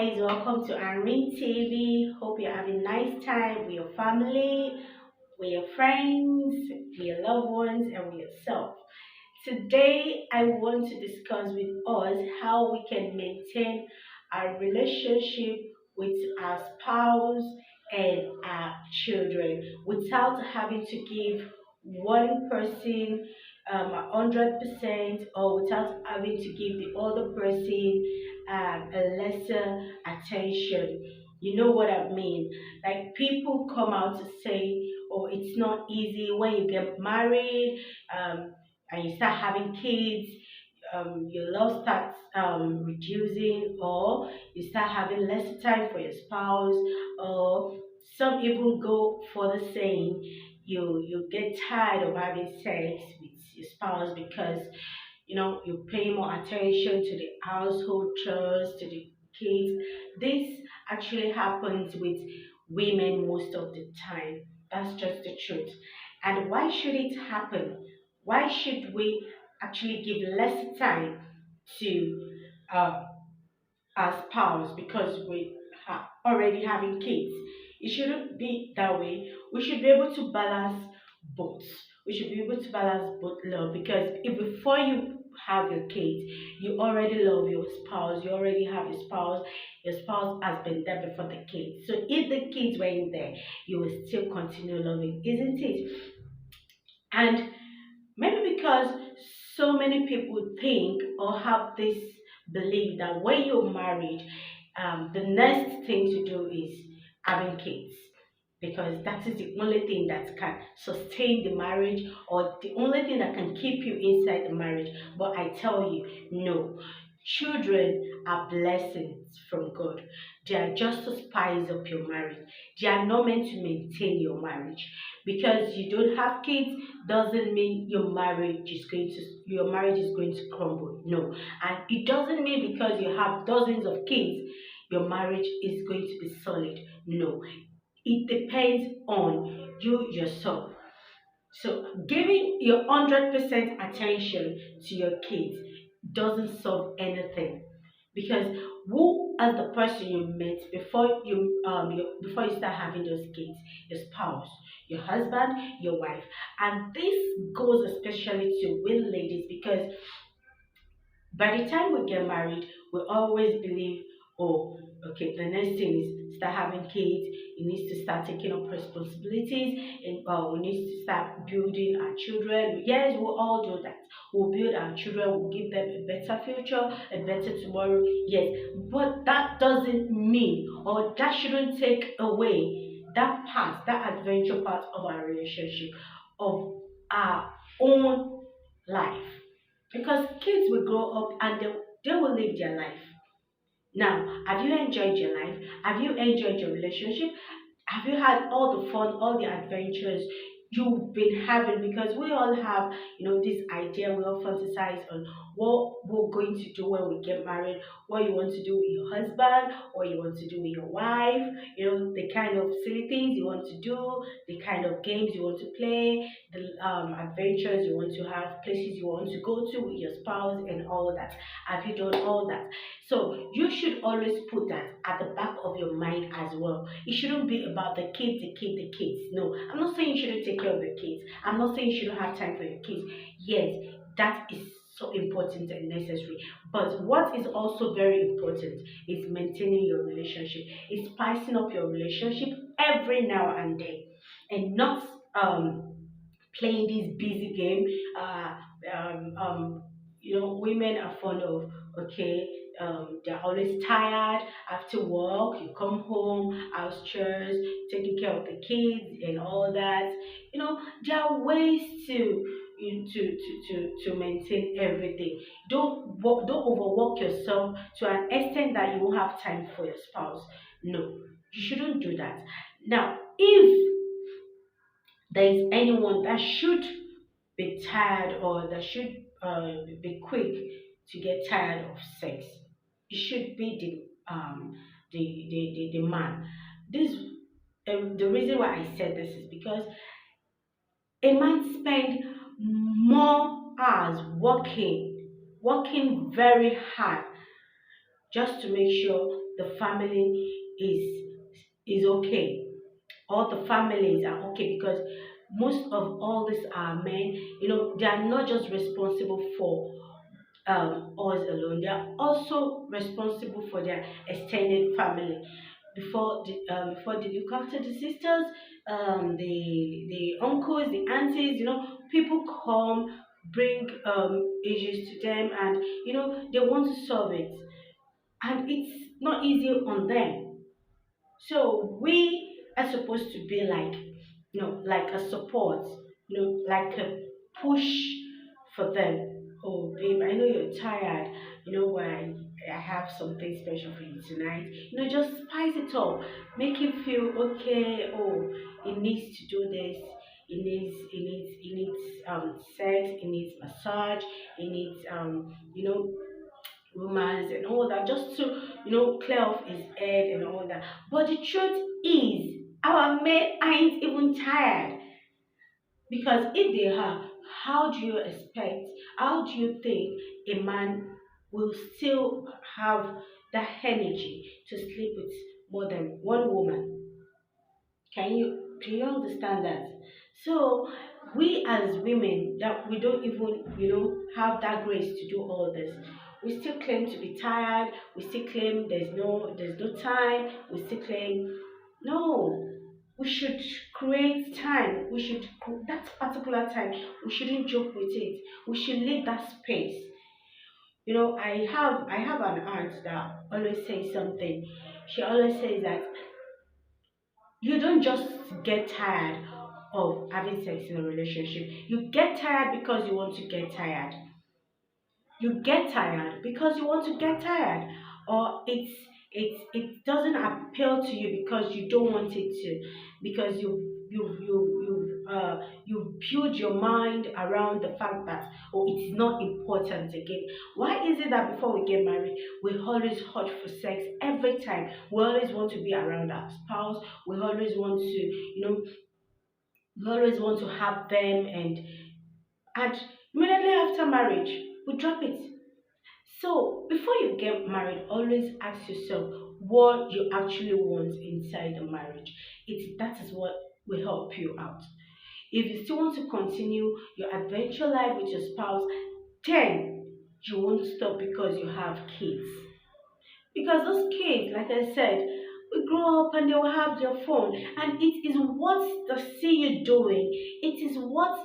guys, welcome to Irene TV. Hope you're having a nice time with your family, with your friends, with your loved ones, and with yourself. Today, I want to discuss with us how we can maintain our relationship with our spouse and our children without having to give one person 100% or without having to give the other person a lesser attention. You know what I mean? Like people come out to say, oh, it's not easy when you get married. And you start having kids, your love starts reducing, or you start having less time for your spouse, or some even go for the saying you get tired of having sex with your spouse because you pay more attention to the household chores, to the kids. This actually happens with women most of the time. That's just the truth. And why should it happen? Why should we actually give less time to uh, our spouse because we are already having kids? It shouldn't be that way. We should be able to balance both. We should be able to balance both love because if before you have your kids, you already love your spouse, you already have your spouse has been there before the kids. So if the kids weren't there, you will still continue loving, isn't it? And maybe because so many people think or have this belief that when you're married, the next thing to do is having kids because that is the only thing that can sustain the marriage or the only thing that can keep you inside the marriage. But I tell you, no. Children are blessings from God. They are just to spice up your marriage. They are not meant to maintain your marriage. Because you don't have kids doesn't mean your marriage is going to crumble. No. And it doesn't mean because you have dozens of kids your marriage is going to be solid. No. It depends on you yourself. So giving your 100% attention to your kids doesn't solve anything because who as the person you met before you start having those kids, your spouse, your husband, your wife, and this goes especially to we ladies because by the time we get married, we always believe, oh, okay, the next thing is start having kids. You need to start taking up responsibilities, and we need to start building our children. Yes, we'll all do that. We'll build our children. We'll give them a better future, a better tomorrow. Yes, but that doesn't mean, or that shouldn't take away that part, that adventure part of our relationship, of our own life because kids will grow up and they will live their life. Now, have you enjoyed your life? Have you enjoyed your relationship? Have you had all the fun, all the adventures you've been having? Because we all have, this idea, we all fantasize on what we're going to do when we get married, what you want to do with your husband, what you want to do with your wife, the kind of silly things you want to do, the kind of games you want to play, the adventures you want to have, places you want to go to with your spouse, and all that. Have you done all that? So you should always put that at the back of your mind as well. It shouldn't be about the kids, the kids. No, I'm not saying you shouldn't take care of your kids. I'm not saying you shouldn't have time for your kids. Yes, that is so important and necessary. But what is also very important is maintaining your relationship. It's spicing up your relationship every now and then, and not playing this busy game. Women are fond of, okay, they're always tired after work. You come home, house chores, taking care of the kids, and all that. There are ways to maintain everything. Don't overwork yourself to an extent that you won't have time for your spouse. No, you shouldn't do that. Now, if there is anyone that should be tired or that should be quick to get tired of sex, it should be the man. This The reason why I said this is because a man spend more hours working very hard just to make sure the family is okay, all the families are okay, because most of all these are men. They are not just responsible for us alone, they are also responsible for their extended family. Before they look after the sisters, the uncles, the aunties, people come, bring issues to them, and they want to solve it, and it's not easy on them. So we are supposed to be like, like a support, like a push for them. Oh, babe, I know you're tired. Why I have something special for you tonight. Just spice it up, make him feel okay. Oh, he needs to do this. He needs sex. He needs massage. He needs romance and all that, just to clear off his head and all that. But the truth is, our men ain't even tired, because if they are, how do you expect, how do you think a man will still have that energy to sleep with more than one woman? Can you understand that? So we as women, that we don't even have that grace to do all this. We still claim to be tired. We still claim there's no time. We still claim no. We should create time. That particular time. We shouldn't joke with it. We should leave that space. I have an aunt that always says something. She always says that you don't just get tired of having sex in a relationship. You get tired because you want to get tired. You get tired because you want to get tired, or it doesn't appeal to you because you don't want it to, because you build your mind around the fact that, oh, it is not important again. Why is it that before we get married we always hot for sex every time? We always want to be around our spouse. We always want to have them, and immediately after marriage we drop it. So before you get married, always ask yourself what you actually want inside the marriage. That is what will help you out. If you still want to continue your adventure life with your spouse, then you won't stop because you have kids. Because those kids, like I said, will grow up and they will have their phone. And it is what they see you doing. It is what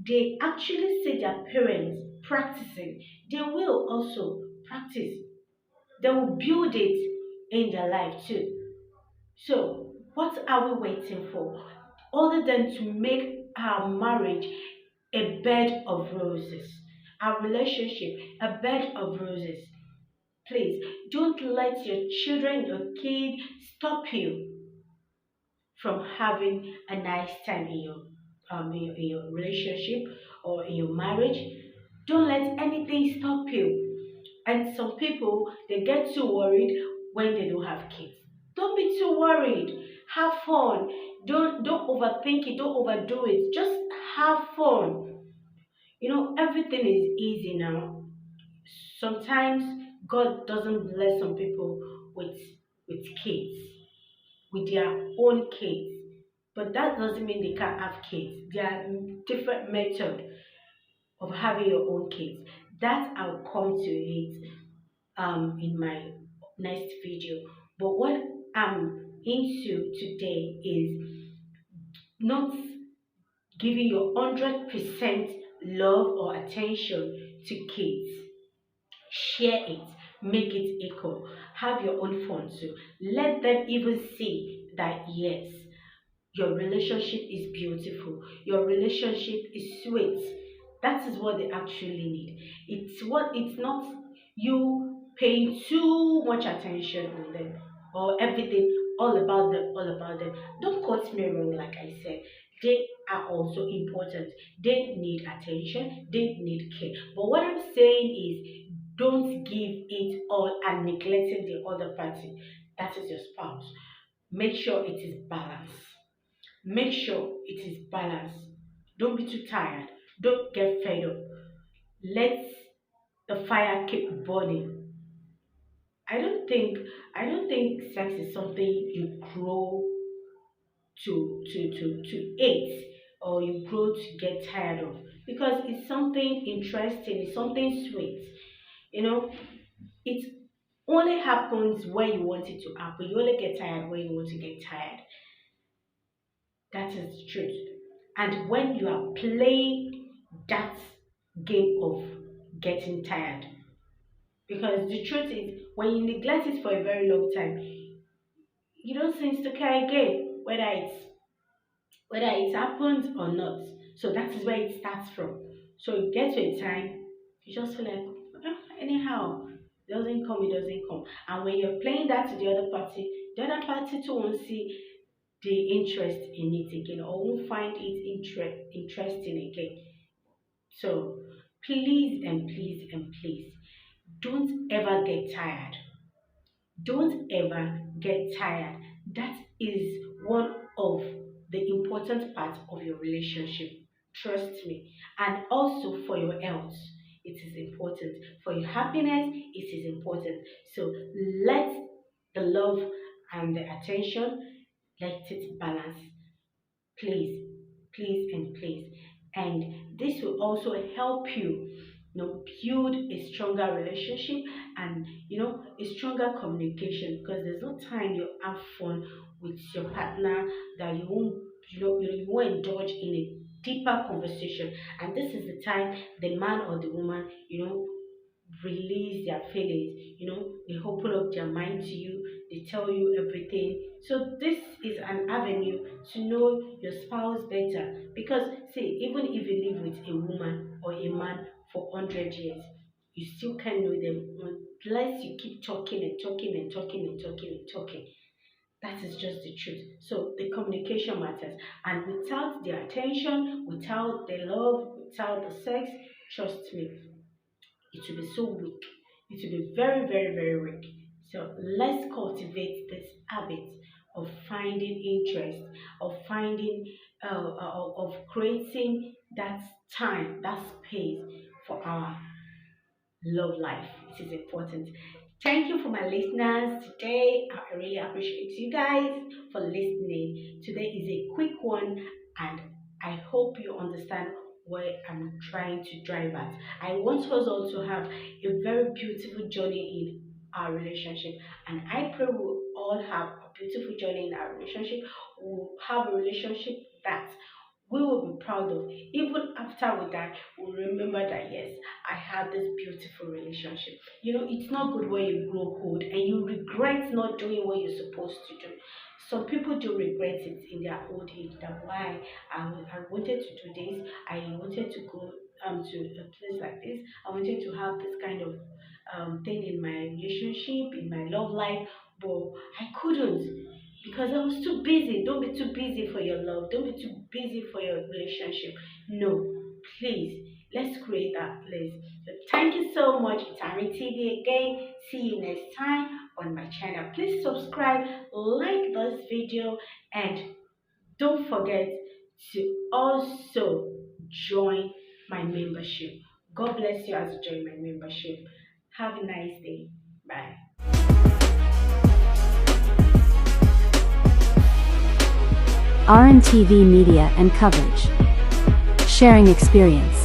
they actually see their parents practicing. They will also practice. They will build it in their life too. So, what are we waiting for? Other than to make our marriage a bed of roses, our relationship a bed of roses. Please don't let your children, your kid stop you from having a nice time in your relationship or in your marriage. Don't let anything stop you. And some people, they get too worried when they don't have kids. Don't be too worried. Have fun. Don't overthink it. Don't overdo it. Just have fun. Everything is easy now. Sometimes God doesn't bless some people with kids, with their own kids. But that doesn't mean they can't have kids. There are different methods of having your own kids. That I'll come to it in my next video. But what I'm into today is not giving your 100% love or attention to kids. Share it, make it equal, have your own fun too. Let them even see that yes, your relationship is beautiful, your relationship is sweet. That is what they actually need. It's not you paying too much attention on them, or everything all about them. Don't quote me wrong, like I said. They are also important. They need attention, they need care. But what I'm saying is, don't give it all and neglecting the other party. That is your spouse. Make sure it is balanced. Make sure it is balanced. Don't be too tired. Don't get fed up. Let the fire keep burning. I don't think I don't think sex is something you grow to hate, or you grow to get tired of, because it's something interesting, it's something sweet. You know, it only happens when you want it to happen. You only get tired when you want to get tired. That is the truth. And when you are playing that game of getting tired, because the truth is, when you neglect it for a very long time, you don't seem to care again whether it happens or not. So that is where it starts from. So you get to a time, you just feel like, anyhow, doesn't come, it doesn't come. And when you're playing that to the other party too won't see the interest in it again, or won't find it interesting again. So please and please and please, don't ever get tired. Don't ever get tired. That is one of the important parts of your relationship. Trust me. And also for your health, it is important. For your happiness, it is important. So let the love and the attention, let it balance. Please, please, and please. And this will also help you, build a stronger relationship, and a stronger communication, because there's no time you have fun with your partner that you won't you won't indulge in a deeper conversation. And this is the time the man or the woman release their feelings. They open up their mind to you, they tell you everything. So this is an avenue to know your spouse better, because see, even if you live with a woman or a man for 100 years, you still can't know them unless you keep talking and talking and talking and talking and talking. That is just the truth. So the communication matters, and without the attention, without the love, without the sex, trust me, it will be so weak. It will be very, very, very weak. So let's cultivate this habit of finding interest, of finding, of creating that time, that space for our love life. It is important. Thank you for my listeners today. I really appreciate you guys for listening. Today is a quick one, and I hope you understand where I'm trying to drive at. I want us all to have a very beautiful journey in our relationship, and I pray we'll all have a beautiful journey in our relationship. We'll have a relationship that we will be proud of. Even after we die, we'll remember that yes, I had this beautiful relationship. It's not good when you grow old and you regret not doing what you're supposed to do. Some people do regret it in their old age, that why I wanted to do this, I wanted to go to a place like this, I wanted to have this kind of thing in my relationship, in my love life, but I couldn't because I was too busy. Don't be too busy for your love. Don't be too busy for your relationship. No, please, let's create that place. So thank you so much. It's Ari TV again. See you next time on my channel. Please subscribe, like this video, and don't forget to also join my membership. God bless you as you join my membership. Have a nice day. Bye. RNTV Media and Coverage. Sharing experience.